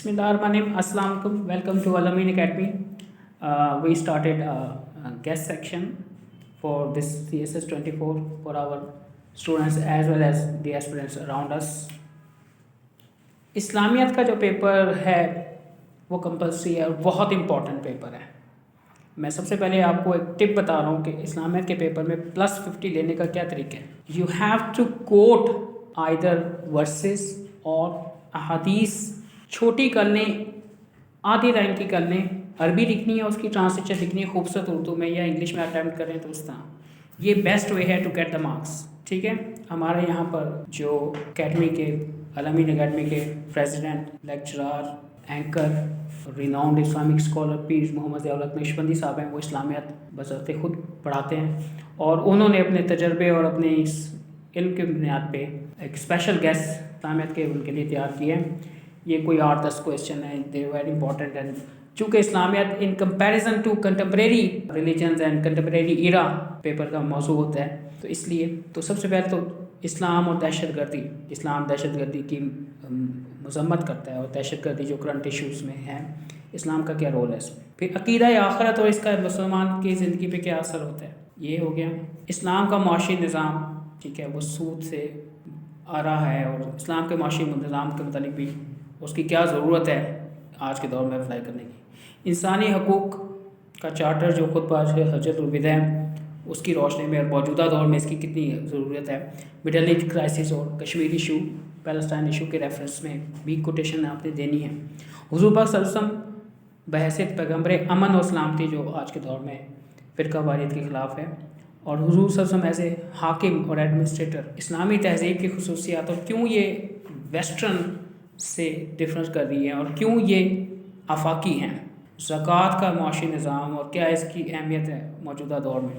Bismillahirrahmanirrahim. Assalamu alaikum. Welcome to Al-Amin Academy. We started a guest section for this CSS 24 for our students as well as the aspirants around us. इस्लामियत का जो paper है वो compulsory है और बहुत important paper है. मैं सबसे पहले आपको एक टिप बता रहा हूँ कि इस्लामियत के पेपर में +50 लेने का क्या तरीका है. You have to quote either verses और अहादीस छोटी कर लें, आधी लाइन की कर लें, अरबी लिखनी है उसकी ट्रांसलेशन लिखनी है खूबसूरत उर्दू में या इंग्लिश में अटैम्प्ट करें तो उस तरह ये बेस्ट वे है टू गेट द मार्क्स. ठीक है. हमारे यहाँ पर जो अकेडमी के अल-अमीन अकेडमी के president, lecturer, anchor, renowned Islamic scholar पीर मोहम्मद ज़ियाउल नक्शबंदी साहब हैं. वो इस्लामियत बशर्ते ख़ुद पढ़ाते हैं और उन्होंने अपने तजर्बे और अपने इस इल्म की बुनियाद पे एक स्पेशल गेस्ट इस्लामियत के उनके लिए तैयार किए हैं. ये कोई 8-10 क्वेश्चन है, दे वेरी इंपॉर्टेंट. एंड चूँकि इस्लामियत in comparison to contemporary religions and contemporary era paper का मौजू होता है तो इसलिए तो सबसे पहले तो इस्लाम और दहशतगर्दी, इस्लाम दहशतगर्दी की मजम्मत करता है और दहशतगर्दी जो करंट इश्यूज़ में है इस्लाम का क्या रोल है इसमें. फिर अकीदा आखिरत और इसका मुसलमान की ज़िंदगी पे क्या असर होता है, ये हो गया. इस्लाम का मुआशी निज़ाम, ठीक है, वो सूद से आ रहा है और इस्लाम के मुआशी निज़ाम के मुतालिक भी उसकी क्या ज़रूरत है आज के दौर में अप्लाई करने की. इंसानी हकूक़ का चार्टर जो खुद बाज है हजरतुल विदा उसकी रोशनी में और मौजूदा दौर में इसकी कितनी ज़रूरत है. मिडल ईस्ट क्राइसिस और कश्मीर इशू, पैलेस्टाइन इशू के रेफरेंस में भी कोटेशन आपने देनी है. हुज़ूर पाक सल्लल्लाहु अलैहि वसल्लम बहैसियत पैगम्बर अमन और सलामती जो आज के दौर में फ़िरका वारियत के ख़िलाफ़ है और हुज़ूर सल्लल्लाहु अलैहि वसल्लम एज ए हाकिम और एडमिनिस्ट्रेटर इस्लामी तहज़ीब की खसूसियात और क्यों ये वेस्टर्न से डिफरेंस कर रही है और क्यों ये आफाकी हैं. ज़कात का मुआशी निज़ाम और क्या इसकी अहमियत है मौजूदा दौर में.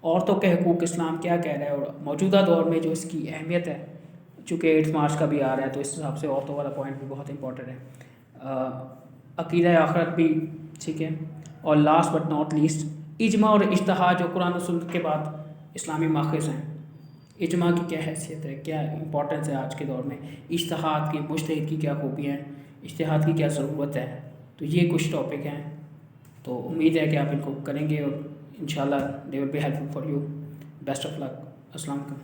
औरतों के हकूक़ इस्लाम क्या कह रहा है और मौजूदा दौर में जो इसकी अहमियत है. चूँकि 8 मार्च का भी आ रहा है तो इस हिसाब से औरतों वाला पॉइंट भी बहुत इंपॉर्टेंट है. अक़ीदा आखिरत भी ठीक है. और लास्ट बट नॉट लीस्ट इजमा और इज्तिहाद जो कुरान और सुन्नत के बाद इस्लामी माख़ज़ हैं. इजमा की क्या हैसियत है, क्या इंपॉर्टेंस है आज के दौर में, इज्तिहाद की, मुज्तहिद की क्या खूबियाँ हैं, इज्तिहाद की क्या ज़रूरत है. तो ये कुछ टॉपिक हैं. तो उम्मीद है कि आप इनको करेंगे और इंशाल्लाह they will be helpful for you. Best of luck. अस्सलाम वालेकुम.